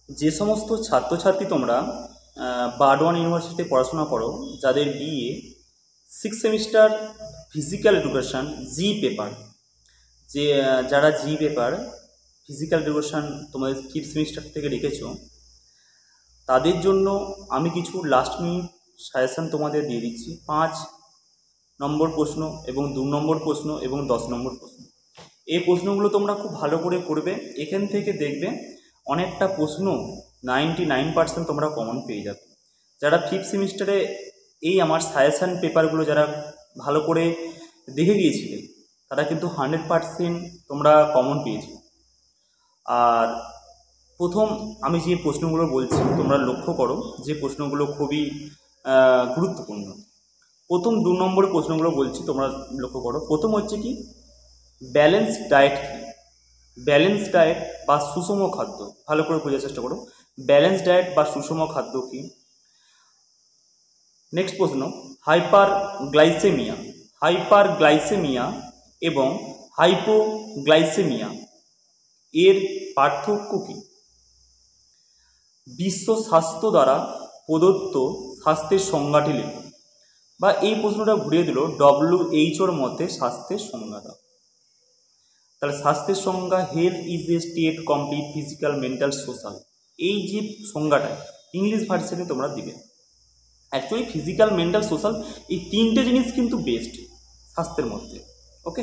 যে সমস্ত ছাত্রছাত্রী তোমরা বারডোয়ান ইউনিভার্সিটিতে পড়াশোনা করো, যাদের বিএ 6 সেমিস্টার ফিজিক্যাল এডুকেশান জি পেপার, যারা জি পেপার ফিজিক্যাল এডুকেশান তোমাদের 5th সেমিস্টার থেকে রেখেছো, তাদের জন্য আমি কিছু লাস্ট মিনিট সাজেশান তোমাদের দিয়ে দিচ্ছি। 5 নম্বর প্রশ্ন এবং 2 নম্বর প্রশ্ন এবং 10 নম্বর প্রশ্ন। এই প্রশ্নগুলো তোমরা খুব ভালো করে করবে। এখান থেকে দেখবে অনেকটা প্রশ্ন 99% তোমরা কমন পেয়ে যাবে। যারা 5th সেমিস্টারে এই আমার সাজেশান পেপারগুলো যারা ভালো করে দেখে গিয়েছিলে, তারা কিন্তু 100% তোমরা কমন পেয়েছো। আর প্রথম আমি যে প্রশ্নগুলো বলছি তোমরা লক্ষ্য করো, যে প্রশ্নগুলো খুবই গুরুত্বপূর্ণ। প্রথম 2 নম্বর প্রশ্নগুলো বলছি, তোমরা লক্ষ্য করো। প্রথম হচ্ছে কি, ব্যালেন্স ডায়েট কি? ব্যালেন্স ডায়েট বা সুষম খাদ্য, ভালো করে বোঝার চেষ্টা করো। ব্যালেন্স ডায়েট বা সুষম খাদ্য কি? নেক্সট প্রশ্ন, হাইপারগ্লাইসেমিয়া এবং হাইপোগ্লাইসেমিয়া এর পার্থক্য কি? বিশ্ব স্বাস্থ্য দ্বারা প্রদত্ত স্বাস্থ্যের সংজ্ঞাটি লেখো। বা এই প্রশ্নটা ঘুরিয়ে দিল, WHO মতে স্বাস্থ্যের সংজ্ঞা দাও। তাহলে স্বাস্থ্যের সংজ্ঞা, health is a state complete physical, mental, social. এই যে সংজ্ঞাটা ইংলিশ ভার্সনে তোমরা দিবে। অ্যাকচুয়ালি ফিজিক্যাল, মেন্টাল, সোশ্যাল এই 3টে জিনিস কিন্তু বেস্ট স্বাস্থ্যের মধ্যে। ওকে,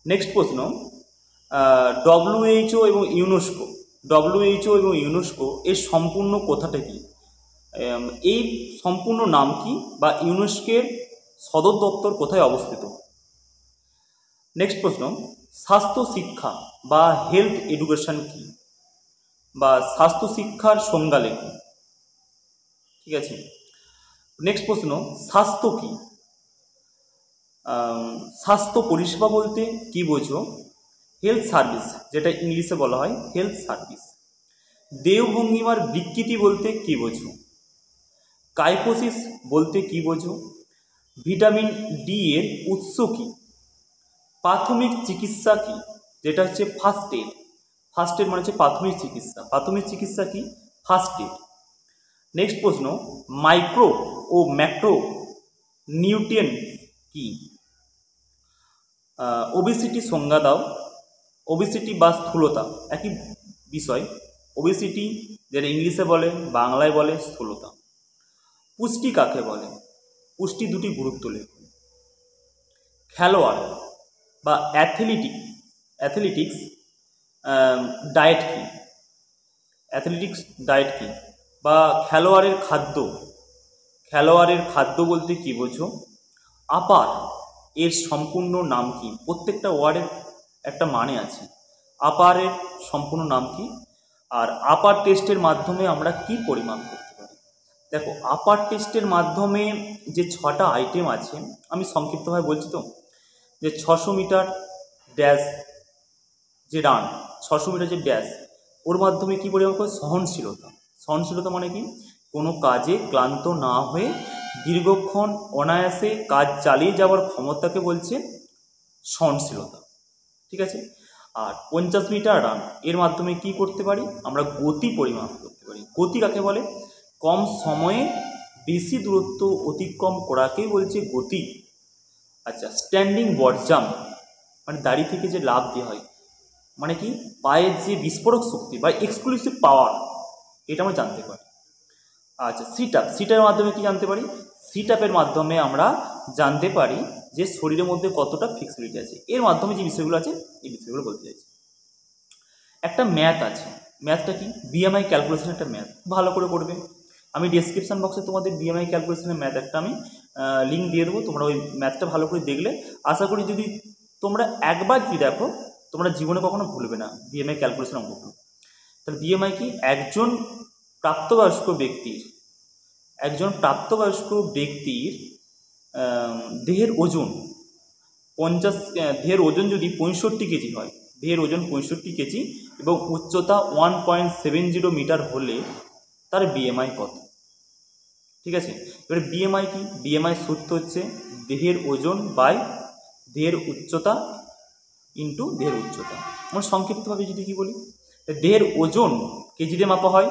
নেক্সট প্রশ্ন, WHO এবং ইউনেস্কো এর সম্পূর্ণ কথাটা কি? এই সম্পূর্ণ নাম কি, বা ইউনেস্কোর সদর দপ্তর কোথায় অবস্থিত? নেক্সট প্রশ্ন, স্বাস্থ্য শিক্ষা বা হেলথ এডুকেশন কি, বা স্বাস্থ্য শিক্ষার সংজ্ঞা লেখো। ঠিক আছে। নেক্সট প্রশ্ন, স্বাস্থ্য কি? স্বাস্থ্য পরিষেবা বলতে কি বোঝো? হেলথ সার্ভিস, যেটা ইংলিশে বলা হয় হেলথ সার্ভিস। দেহভঙ্গিমার বিকৃতি বলতে কি বোঝো? কাইফোসিস বলতে কি বোঝো? ভিটামিন ডি এর উৎস কি? প্রাথমিক চিকিৎসা কি, যেটা হচ্ছে ফার্স্ট এড। ফার্স্ট এড মানে হচ্ছে প্রাথমিক চিকিৎসা কি? First aid. নেক্সট প্রশ্ন, মাইক্রো ও ম্যাক্রো নিউট্রিয়েন্ট কি? ওবেসিটি সংজ্ঞা দাও। ওবেসিটি বা স্থূলতা একই বিষয়। ওবেসিটি যেটা ইংলিশে বলে, বাংলায় বলে স্থূলতা। পুষ্টি কাকে বলে? পুষ্টি দুটি গুরুত্ব লেখো। খেলোয়াড় বা অ্যাথলেটিক্স ডায়েট কি? বা খেলোয়াড়ের খাদ্য বলতে কি বোঝো? আপার এর সম্পূর্ণ নাম কি? প্রত্যেকটা ওয়ার্ডের একটা মানে আছে। আপারের সম্পূর্ণ নাম কি? আর আপার টেস্টের মাধ্যমে আমরা কি পরিমাপ করতে পারি? দেখো, আপার টেস্টের মাধ্যমে যে 6টা আইটেম আছে, আমি সংক্ষিপ্তভাবে বলছি তো, যে 600 মিটার ড্যাশ যে রান, 600 মিটার যে ড্যাশ, ওর মাধ্যমে কী পরিমাপ করে? সহনশীলতা মানে কি? কোনো কাজে ক্লান্ত না হয়ে দীর্ঘক্ষণ অনায়াসে কাজ চালিয়ে যাওয়ার ক্ষমতাকে বলছে সহনশীলতা। ঠিক আছে। আর 50 মিটার রান, এর মাধ্যমে কি করতে পারি? আমরা গতি পরিমাপ করতে পারি। গতি কাকে বলে? কম সময়ে বেশি দূরত্ব অতিক্রম করাকেই বলছে গতি। আচ্ছা, স্ট্যান্ডিং বট জাম্প মানে দাঁড়িয়ে থেকে যে লাফ দেওয়া হয়, মানে কি? পায়ের যে বিস্ফোরক শক্তি বা এক্সক্লুসিভ পাওয়ার, এটা আমরা জানতে পারি। আচ্ছা, সিটআপের মাধ্যমে কি জানতে পারি? সিটআপের মাধ্যমে আমরা জানতে পারি যে শরীরের মধ্যে কতটা ফ্লেক্সিবিলিটি আছে। এর মাধ্যমে যে বিষয়গুলো আছে, এই বিষয়গুলো বলতে চাইছি। একটা ম্যাথ আছে, ম্যাথটা কি? বিএমআই ক্যালকুলেশন একটা ম্যাথ, ভালো করে পড়বে। আমি ডেসক্রিপশন বক্সে তোমাদের বিএমআই ক্যালকুলেশনের ম্যাথ একটা আমি লিঙ্ক দিয়ে দেবো। তোমরা ওই ম্যাথটা ভালো করে দেখলে আশা করি যদি তোমরা একবার যদি দেখো, তোমরা জীবনে কখনো ভুলবে না বিএমআই ক্যালকুলেশন অঙ্কগুলো। তাহলে বিএমআই কি? একজন প্রাপ্তবয়স্ক ব্যক্তির দেহের ওজন দেহের ওজন যদি 65 কেজি হয়, দেহের ওজন 65 কেজি এবং উচ্চতা 1.70 মিটার হলে তার বিএমআই কত? ঠিক আছে। এবারে বিএমআই কি? বিএমআই সূত্র হচ্ছে দেহের ওজন বাই দেহের উচ্চতা ইন্টু দেহের উচ্চতা। আমরা সংক্ষিপ্তভাবে যদি কি বলি, দেহের ওজন কেজি দিয়ে মাপা হয়,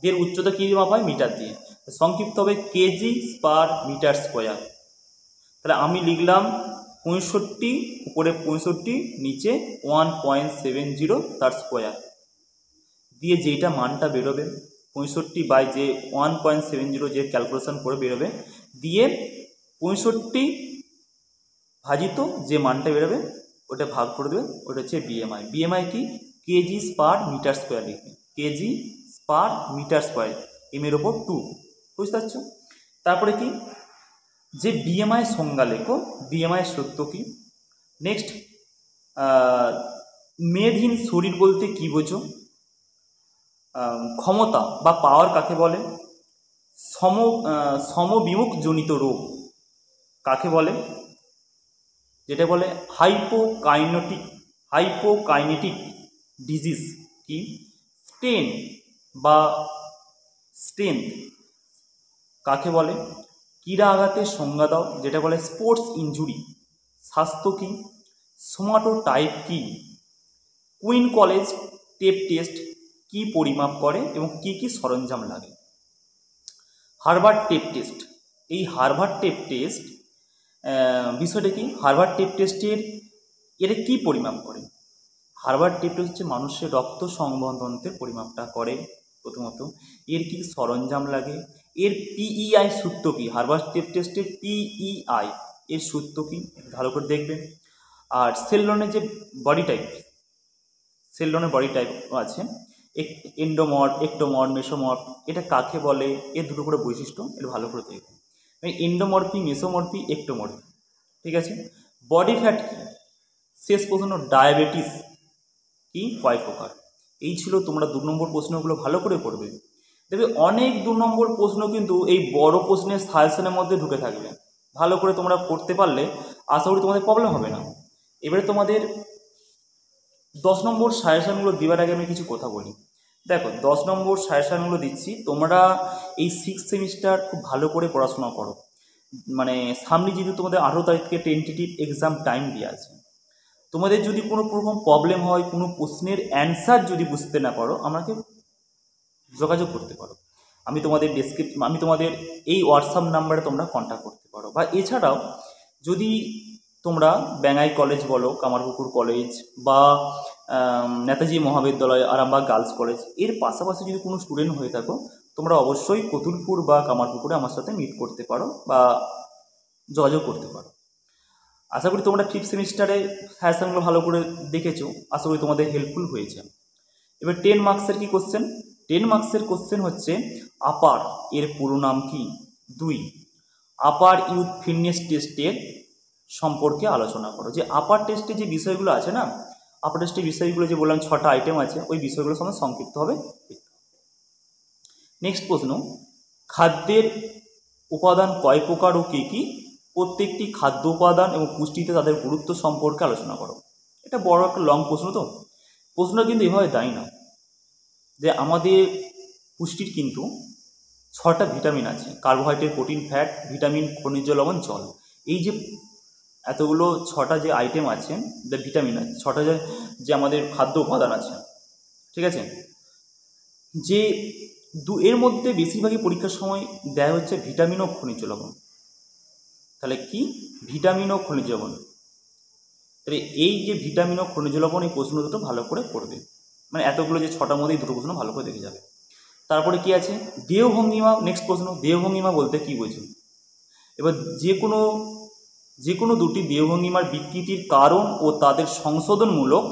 দেহের উচ্চতা কী দিয়ে মাপা হয়? মিটার দিয়ে। সংক্ষিপ্ত হবে কেজি পার মিটার স্কোয়ার। তাহলে আমি লিখলাম 65 উপরে 65 নিচে 1.70 তার স্কোয়ার দিয়ে যেটা মানটা বেরোবে 65 বাই যে 1.70 যে ক্যালকুলেশন করে বেরোবে দিয়ে 65 ভাজিত যে মানটা বেরোবে ওটা ভাগ করে দেবে, ওটা হচ্ছে বিএমআই। বিএমআই কি? কেজি পার মিটার স্কোয়ার লিখবে, কেজি পার মিটার স্কোয়ার, এর ওপর 2, বুঝতে পারছো? তারপরে কি? যে বিএমআই সংজ্ঞা লেখো, বিএমআই সত্য কি? নেক্সট, মেদহীন শরীর বলতে কি বোঝো? ক্ষমতা বা পাওয়ার কাকে বলে? সমবিমুখ জনিত রোগ কাকে বলে? যেটা বলে হাইপোকাইনেটিক ডিজিজ কি? স্ট্রেন্থ কাকে বলে? ক্রীড়া আঘাতের সংজ্ঞা দাও, যেটা বলে স্পোর্টস ইনজুরি। স্বাস্থ্য কি? সোমাটোটাইপ কি? কুইন কলেজ টেপ টেস্ট কি পরিমাপ করে এবং কি কি সরঞ্জাম লাগে? হার্ভার্ড টেপ টেস্ট, এই হার্ভার্ড টেপ টেস্ট বিষয়টা কি? হার্ভার্ড টেপ টেস্টের এর কি পরিমাপ করে? হার্ভার্ড টেপ টেস্ট হচ্ছে মানুষের রক্ত সংবহনতন্ত্রের পরিমাপটা করে প্রথমত। এর কি সরঞ্জাম লাগে? এর পিইআই সূত্র কি? হার্ভার্ড টেপ টেস্টের পিইআই এর সূত্র কি? ভালো করে দেখবেন। আর সেলনের যে বডি টাইপ, সেলনের বডি টাইপ আছে, এন্ডোমর্ফ, একটোমর্ফ, মেসোমর্ফ, এটা কাকে বলে? এর দুটো করে বৈশিষ্ট্য, এটা ভালো করে দেখবেন। এন্ডোমর্ফি, মেসোমর্ফি, একটোমর্ফি, ঠিক আছে? বডি ফ্যাট কি? শেষ প্রশ্ন, ডায়াবেটিস কি কয় প্রকার? এই ছিল, তোমরা 2 নম্বর প্রশ্নগুলো ভালো করে পড়বে। দেখবে অনেক 2 নম্বর প্রশ্ন কিন্তু এই বড় প্রশ্নের সাজেশনের মধ্যে ঢুকে থাকবে। ভালো করে তোমরা পড়তে পারলে আশা করি তোমাদের প্রবলেম হবে না। এবারে তোমাদের 10 নম্বর সাজেশনগুলো দেওয়ার আগে আমি কিছু কথা বলি। দেখো 10 নম্বর সাজেশনগুলো দিচ্ছি, তোমরা এই 6 সেমিস্টার খুব ভালো করে পড়াশোনা করো। মানে সামনে যেহেতু তোমাদের 18 তারিখ থেকে টেন্টেটিভ এক্সাম টাইম দেওয়া আছে, তোমাদের যদি কোনো রকম প্রবলেম হয়, কোনো প্রশ্নের অ্যান্সার যদি বুঝতে না পারো, আমাকে যোগাযোগ করতে পারো। আমি তোমাদের এই হোয়াটসঅ্যাপ নাম্বারে তোমরা কন্ট্যাক্ট করতে পারো। বা এছাড়াও যদি তোমরা ব্যাঙ্গাই কলেজ বলো, কামারপুকুর কলেজ বা নেতাজি মহাবিদ্যালয়, আরামবাগ গার্লস কলেজ, এর পাশাপাশি যদি কোনো স্টুডেন্ট হয়ে থাকো, তোমরা অবশ্যই কতুলপুর বা কামারপুকুরে আমার সাথে মিট করতে পারো বা যোগাযোগ করতে পারো। আশা করি তোমরা 5th সেমিস্টারে সাজেশনগুলো ভালো করে দেখেছো, আশা করি তোমাদের হেল্পফুল হয়েছে। এবার 10 মার্কসের কি কোশ্চেন? 10 মার্কসের কোশ্চেন হচ্ছে আপার এর পুরো নাম কি? 2, আপার ইউথ ফিটনেস টেস্টের সম্পর্কে আলোচনা করো। যে আপার টেস্টে যে বিষয়গুলো আছে না, আপার টেস্টের বিষয়গুলো যে বললাম 6টা আইটেম আছে, ওই বিষয়গুলো সম্বন্ধে সংক্ষিপ্ত হবে। নেক্সট প্রশ্ন, খাদ্যের উপাদান কয় প্রকার ও কী কী? প্রত্যেকটি খাদ্য উপাদান এবং পুষ্টিতে তাদের গুরুত্ব সম্পর্কে আলোচনা করো। এটা বড় একটা লং প্রশ্ন, তো প্রশ্নটা কিন্তু এভাবে দেয় না যে আমাদের পুষ্টির কিন্তু 6টা ভিটামিন আছে, কার্বোহাইড্রেট, প্রোটিন, ফ্যাট, ভিটামিন, খনিজ লবণ, জল। এই যে এতগুলো 6টা যে আইটেম আছে, যে ভিটামিন আছে, 6টা যে আমাদের খাদ্য উপাদান আছে, ঠিক আছে, যে এর মধ্যে বেশিরভাগই পরীক্ষার সময় দেয়া হচ্ছে ভিটামিন ও খনিজ লবণ। তাহলে কি? ভিটামিন ও খনিজ লবণ। তাহলে এই যে ভিটামিন ও খনিজ লবণ, এই প্রশ্ন দুটো ভালো করে পড়বে। মানে এতগুলো যে 6টার মধ্যেই দুটো প্রশ্ন ভালো করে দেখে যাবে। তারপরে কি আছে? দেহভঙ্গিমা। নেক্সট প্রশ্ন, দেহভঙ্গিমা বলতে কি বোঝো? এবার যে কোনো দুটি দেহভঙ্গিমার বিকৃতির কারণ ও তাদের সংশোধনমূলক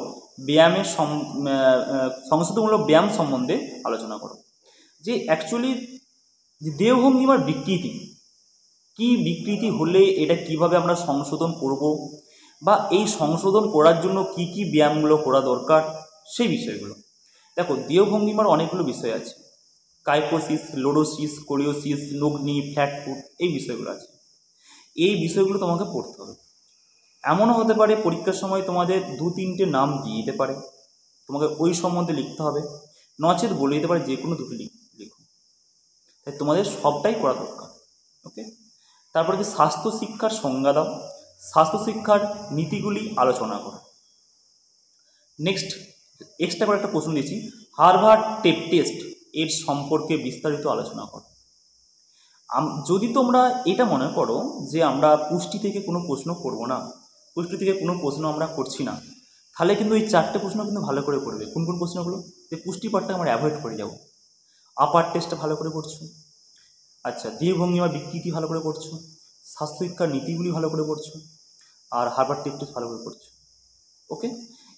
ব্যায়াম সম্বন্ধে আলোচনা করো। যে অ্যাকচুয়ালি যে দেহভঙ্গিমার বিকৃতি, কি বিকৃতি হলে এটা কিভাবে আমরা সংশোধন করব, বা এই সংশোধন করার জন্য কি কি ব্যায়ামগুলো করা দরকার, সেই বিষয়গুলো। দেখো দেহভঙ্গিমার অনেকগুলো বিষয় আছে, কাইকোসিস, লোডোসিস, কোরিওসিস, নগ্নি, ফ্ল্যাট ফুট, এই বিষয়গুলো আছে। এই বিষয়গুলো তোমাকে পড়তে হবে। এমনও হতে পারে পরীক্ষার সময় তোমাদের 2-3টে নাম দিয়ে দিতে পারে, তোমাকে ওই সম্বন্ধে লিখতে হবে, নচেত বলে দিতে পারে যে কোনো দুটো লিখো। তাই তোমাদের সবটাই করা দরকার। ওকে, তারপরে কি স্বাস্থ্য শিক্ষার সংজ্ঞা দাও, স্বাস্থ্য শিক্ষার নীতিগুলি আলোচনা করো। নেক্সট, এক্সট্রা করে একটা প্রশ্ন দিয়েছি, হার্ভার্ড টেস্ট এর সম্পর্কে বিস্তারিত আলোচনা করো। যদি তোমরা এটা মনে করো যে আমরা পুষ্টি থেকে কোনো প্রশ্ন করব না, পুষ্টি থেকে কোনো প্রশ্ন আমরা করছি না, তাহলে কিন্তু এই 4টে প্রশ্ন কিন্তু ভালো করে করবে। কোন কোন প্রশ্নগুলো? যে পুষ্টি পাঠটা আমরা অ্যাভয়েড করে যাব, আপার টেস্টটা ভালো করে পড়ছো, আচ্ছা দেহভঙ্গিমা বিকৃতি ভালো করে পড়ছো, স্বাস্থ্য শিক্ষার নীতিগুলি ভালো করে পড়ছো, আর হার্ভার্ড টেস্ট ভালো করে পড়ছো। ওকে,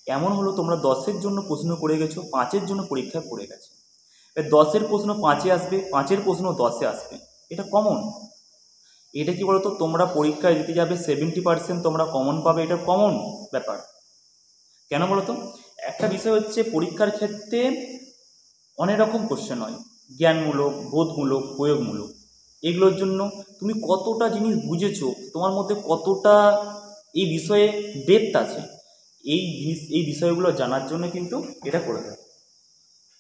এমন হলো তোমরা 10-এর জন্য প্রশ্ন করে গেছো, 5-এর জন্য পরীক্ষায় পড়ে গেছে। 10-এর প্রশ্ন 5-এ আসবে, 5-এর প্রশ্ন 10-এ আসবে, এটা কমন। এটা কি বলতো, তোমরা পরীক্ষায় দিতে যাবে 70% তোমরা কমন পাবে, এটা কমন ব্যাপার। কেন বলো তো? একটা বিষয় হচ্ছে পরীক্ষার ক্ষেত্রে অনেক রকম কোশ্চেন হয়, জ্ঞানমূলক, বোধমূলক, প্রয়োগমূলক। এগুলোর জন্য তুমি কতটা জিনিস বুঝেছো, তোমার মধ্যে কতটা এই বিষয়ে ডেপথ আছে, এই বিষয়গুলো জানার জন্য কিন্তু এটা করে দেয়।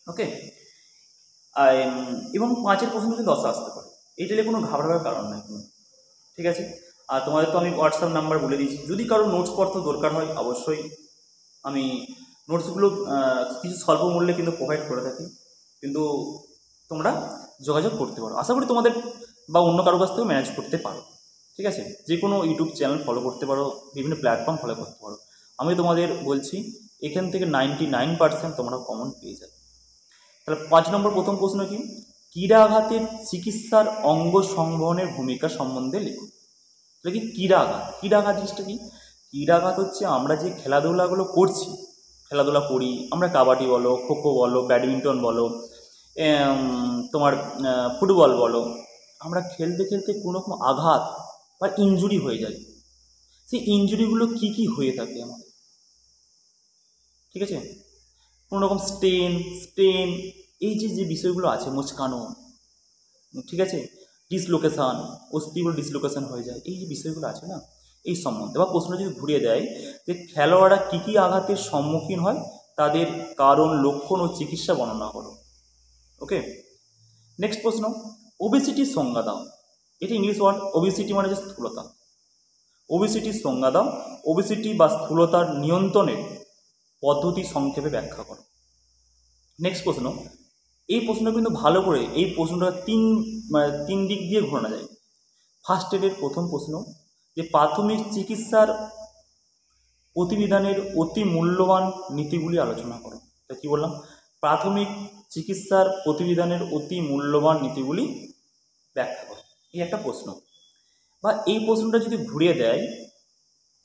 ওকে, এবং 5-এর প্রশ্ন কিন্তু 10 আসতে পারে, এইটা নিয়ে কোনো ঘাবড়াবার কারণ নেই। ঠিক আছে, আর তোমাদের তো আমি হোয়াটসঅ্যাপ নাম্বার বলে দিয়েছি, যদি কারো নোটস পত্র দরকার হয় অবশ্যই আমি নোটসগুলো কিছু স্বল্প মূল্যে কিন্তু প্রোভাইড করে থাকি, কিন্তু তোমরা যোগাযোগ করতে পারো। আশা করি তোমাদের বা অন্য কারো কাছ থেকেও ম্যানেজ করতে পারো। ঠিক আছে, যে কোনো ইউটিউব চ্যানেল ফলো করতে পারো, বিভিন্ন প্ল্যাটফর্ম ফলো করতে পারো। আমি তোমাদের বলছি এখান থেকে 99% তোমরা কমন পেয়ে যাবে। তাহলে 5 নম্বর প্রথম প্রশ্ন কি, ক্রীড়াঘাতের চিকিৎসার অঙ্গ সংবহনের ভূমিকা সম্বন্ধে লেখো। তাহলে কি ক্রীড়াঘাত, ক্রীড়াঘাত জিনিসটা কি? ক্রীড়াঘাত হচ্ছে আমরা যে খেলাধুলাগুলো করছি, খেলাধুলা করি আমরা, কাবাডি বলো, খোখো বলো, ব্যাডমিন্টন বলো, তোমার ফুটবল বলো, আমরা খেলতে খেলতে কোনো রকম আঘাত বা ইনজুরি হয়ে যায়। সেই ইনজুরিগুলো কি কি হয়ে থাকে আমাদের? ঠিক আছে, কোনো রকম স্টেন, এই যে বিষয়গুলো আছে, মোচকানো, ঠিক আছে, ডিসলোকেশান, অস্থিগুলো ডিসলোকেশান হয়ে যায়, এই যে বিষয়গুলো আছে না, এই সম্বন্ধে। বা প্রশ্ন যদি ঘুরিয়ে দেয় যে খেলোয়াড়রা কী কী আঘাতের সম্মুখীন হয়, তাদের কারণ, লক্ষণ ও চিকিৎসা বর্ণনা করো। ওকে, নেক্সট প্রশ্ন, ওবেসিটির সংজ্ঞা দাও। এটা ইংলিশ ওয়ার্ড, ওবেসিটি মানে হচ্ছে স্থূলতা। ওবেসিটির সংজ্ঞা দাও, ওবেসিটি বা স্থূলতার নিয়ন্ত্রণের পদ্ধতি সংক্ষেপে ব্যাখ্যা করো। নেক্সট প্রশ্ন, এই প্রশ্নটা কিন্তু ভালো করে, এই প্রশ্নটা তিন দিক দিয়ে ঘোরানো যায়। ফার্স্ট এডের প্রথম প্রশ্ন, যে প্রাথমিক চিকিৎসার প্রতিবিধানের অতি মূল্যবান নীতিগুলি আলোচনা করো। তা কী বললাম? প্রাথমিক চিকিৎসার প্রতিবিধানের অতি মূল্যবান নীতিগুলি ব্যাখ্যা করো, এই একটা প্রশ্ন। বা এই প্রশ্নটা যদি ঘুরিয়ে দেয়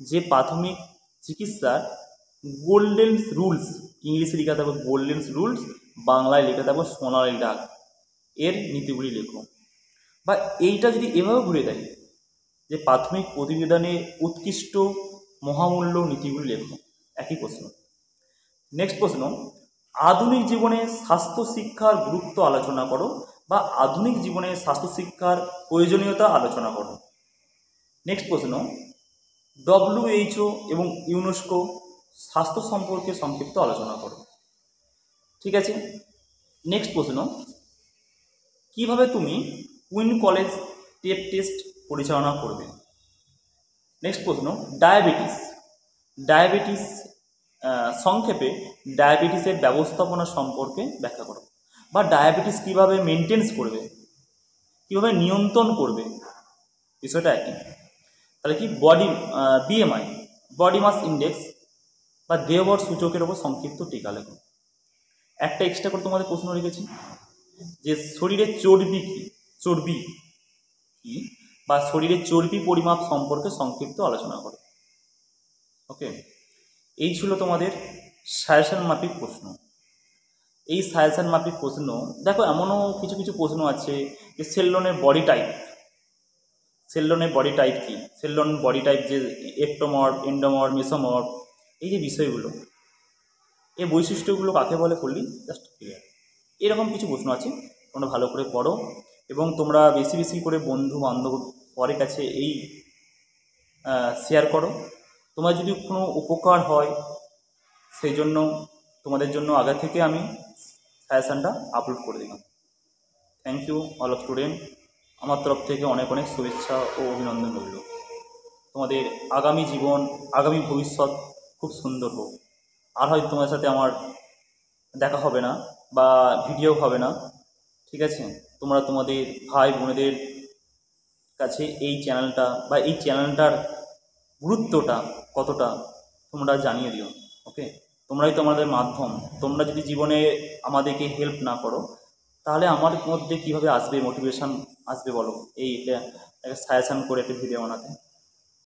যে প্রাথমিক চিকিৎসার গোল্ডেন রুলস, ইংলিশে লেখা থাকবে গোল্ডেন রুলস, বাংলায় লেখা থাকবে সোনালী দাগ, এর নীতিগুলি লেখো। বা এইটা যদি এভাবে ঘুরে দেয় যে প্রাথমিক প্রতিবেদনে উৎকৃষ্ট মহামূল্য নীতিগুলি লেখো, একই প্রশ্ন। নেক্সট প্রশ্ন, আধুনিক জীবনে স্বাস্থ্য শিক্ষার গুরুত্ব আলোচনা করো, বা আধুনিক জীবনে স্বাস্থ্য শিক্ষার প্রয়োজনীয়তা আলোচনা করো। নেক্সট প্রশ্ন, WHO এবং ইউনেস্কো স্বাস্থ্য সম্পর্কে সংক্ষিপ্ত আলোচনা করো। ঠিক আছে, নেক্সট প্রশ্ন, কিভাবে তুমি কুইন কলেজ টেস্ট পরিচালনা করবে। নেক্সট প্রশ্ন, ডায়াবেটিস সংক্ষেপে ডায়াবেটিসের ব্যবস্থাপনা সম্পর্কে ব্যাখ্যা করো, বা ডায়াবেটিস কীভাবে মেনটেন্স করবে, কীভাবে নিয়ন্ত্রণ করবে, বিষয়টা একই। তাহলে কি BMI, বডি মাস ইন্ডেক্স বা দেহবর সূচকের ওপর সংক্ষিপ্ত টিকা লেখো। একটা এক্সট্রা করে তোমাদের প্রশ্ন রেখেছি যে শরীরের চর্বি কি বা শরীরের চর্বি পরিমাপ সম্পর্কে সংক্ষিপ্ত আলোচনা করো। ওকে, এই ছিল তোমাদের সাজেশন মাফিক প্রশ্ন। এই সাজেশন মাফিক প্রশ্ন দেখো, এমনও কিছু কিছু প্রশ্ন আছে যে সেলনের বডি টাইপ কি, সেলন বডি টাইপ যে এক্টোমর্ফ, এন্ডোমর্ফ, মেসোমর্ফ, এই যে বিষয়গুলো, এই বৈশিষ্ট্যগুলো কাকে বলে করলেই জাস্ট ক্লিয়ার। এরকম কিছু প্রশ্ন আছে, তোমরা ভালো করে পড়ো এবং তোমরা বেশি বেশি করে বন্ধু বান্ধব পরের কাছে এই শেয়ার করো। তোমার যদি কোনো উপকার হয় সেই জন্য তোমাদের জন্য আগে থেকে আমি সাজেশানটা আপলোড করে দিলাম। Thank you all of student, আমার তরফ থেকে অনেক অনেক শুভেচ্ছা ও অভিনন্দন রইল। তোমাদের আগামী জীবন, আগামী ভবিষ্যৎ খুব সুন্দর হোক। আর হয়তো তোমার সাথে আমার দেখা হবে না বা ভিডিও হবে না, ঠিক আছে? তোমরা তোমাদের ভাই বোনেদের কাছে এই চ্যানেলটা বা এই চ্যানেলটার গুরুত্বটা কতটা তোমরা জানিয়ে দিও। ওকে, তোমরাই তো আমাদের মাধ্যম। তোমরা যদি জীবনে আমাদেরকে হেল্প না করো তাহলে আমার মধ্যে কীভাবে আসবে মোটিভেশন আসবে বলো, এই একটা সাজেশান করে একটা ভিডিও বানাতে?